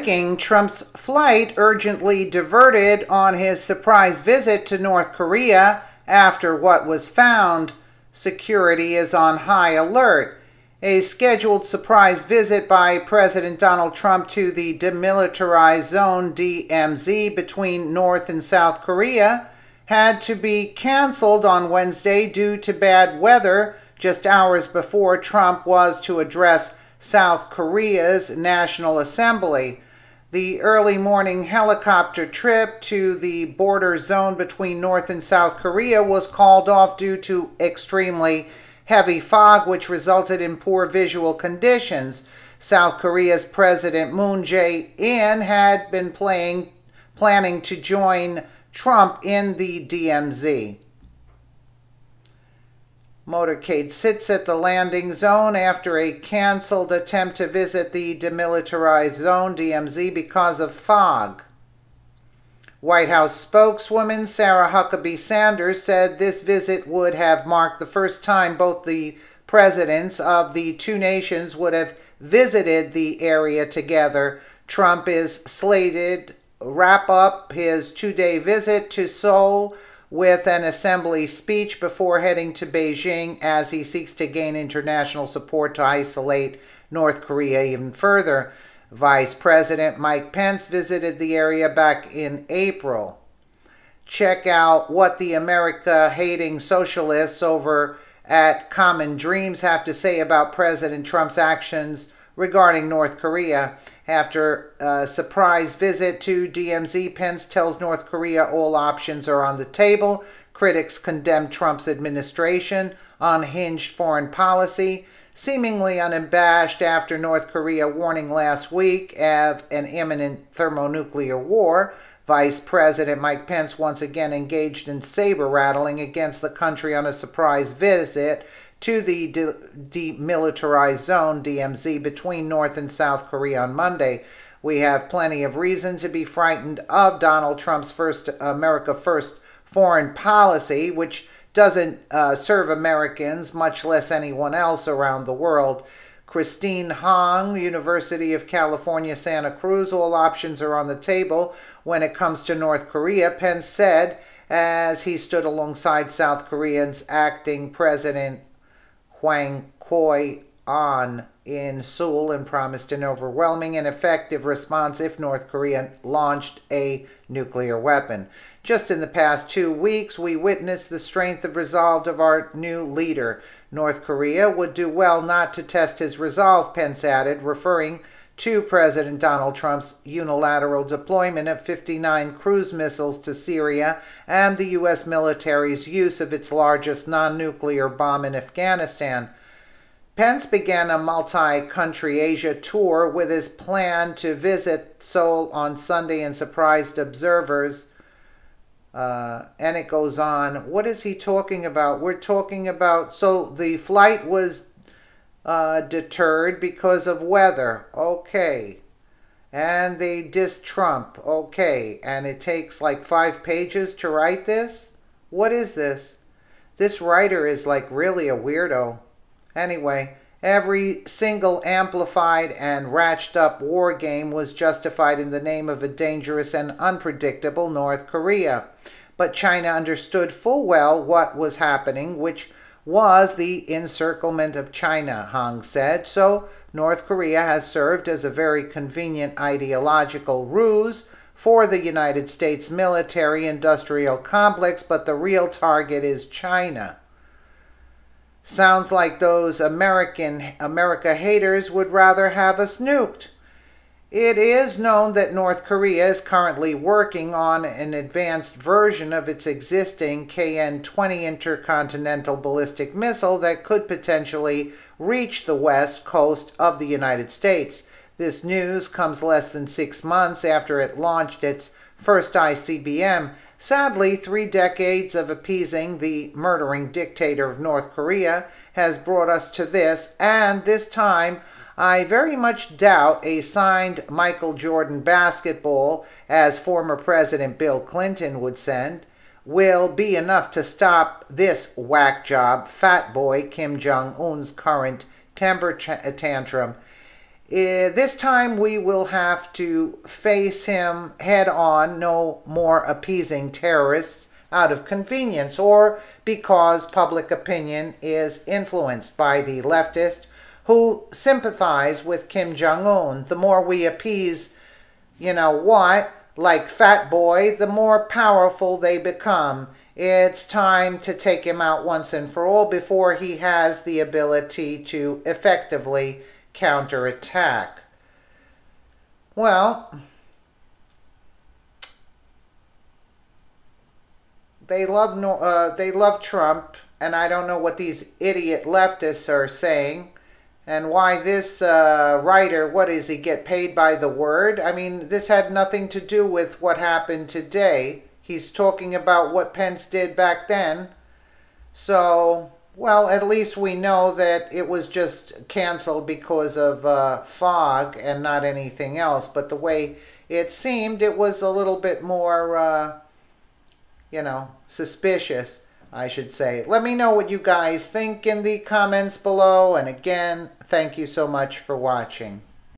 Breaking: Trump's flight urgently diverted on his surprise visit to North Korea after what was found. Security is on high alert. A scheduled surprise visit by President Donald Trump to the demilitarized zone DMZ between North and South Korea had to be canceled on Wednesday due to bad weather just hours before Trump was to address South Korea's National Assembly. The early morning helicopter trip to the border zone between North and South Korea was called off due to extremely heavy fog, which resulted in poor visual conditions. South Korea's President Moon Jae-in had been planning to join Trump in the DMZ. Motorcade sits at the landing zone after a canceled attempt to visit the demilitarized zone DMZ because of fog. White House spokeswoman Sarah Huckabee Sanders said this visit would have marked the first time both the presidents of the two nations would have visited the area together. Trump is slated to wrap up his two-day visit to Seoul with an assembly speech before heading to Beijing as he seeks to gain international support to isolate North Korea even further. Vice President Mike Pence visited the area back in April. Check out what the America-hating socialists over at Common Dreams have to say about President Trump's actions regarding North Korea. After a surprise visit to DMZ, Pence tells North Korea all options are on the table. Critics condemn Trump's administration unhinged foreign policy, seemingly unabashed after North Korea warning last week of an imminent thermonuclear war. Vice President Mike Pence once again engaged in saber-rattling against the country on a surprise visit to the demilitarized zone, DMZ, between North and South Korea on Monday. We have plenty of reason to be frightened of Donald Trump's America First foreign policy, which doesn't serve Americans, much less anyone else around the world. Christine Hong, University of California, Santa Cruz, all options are on the table when it comes to North Korea, Pence said as he stood alongside South Korea's acting president Hwang Kyo-ahn in Seoul and promised an overwhelming and effective response if North Korea launched a nuclear weapon. Just in the past 2 weeks, we witnessed the strength of resolve of our new leader. North Korea would do well not to test his resolve, Pence added, referring to President Donald Trump's unilateral deployment of 59 cruise missiles to Syria and the U.S. military's use of its largest non-nuclear bomb in Afghanistan. Pence began a multi-country Asia tour with his plan to visit Seoul on Sunday and surprised observers. And it goes on. What is he talking about? We're talking about, so the flight was deterred because of weather. Okay. And they dissed Trump. Okay. And it takes like 5 pages to write this? What is this? This writer is like really a weirdo. Anyway, every single amplified and ratcheted up war game was justified in the name of a dangerous and unpredictable North Korea. But China understood full well what was happening, which was the encirclement of China, Hong said. So North Korea has served as a very convenient ideological ruse for the United States military-industrial complex, but the real target is China. Sounds like those America haters would rather have us nuked. It is known that North Korea is currently working on an advanced version of its existing KN-20 intercontinental ballistic missile that could potentially reach the west coast of the United States. This news comes less than 6 months after it launched its first ICBM. Sadly, 3 decades of appeasing the murdering dictator of North Korea has brought us to this, and this time I very much doubt a signed Michael Jordan basketball, as former President Bill Clinton would send, will be enough to stop this whack job fat boy Kim Jong-un's current temper tantrum. This time we will have to face him head on, no more appeasing terrorists out of convenience or because public opinion is influenced by the leftist who sympathize with Kim Jong-un. The more we appease, like Fat Boy, the more powerful they become. It's time to take him out once and for all before he has the ability to effectively counterattack. Well, they love Trump, and I don't know what these idiot leftists are saying, and why this writer, what is he, get paid by the word? I mean, this had nothing to do with what happened today. He's talking about what Pence did back then. So, well, at least we know that it was just canceled because of fog and not anything else. But the way it seemed, it was a little bit more, suspicious, I should say. Let me know what you guys think in the comments below. And again, thank you so much for watching.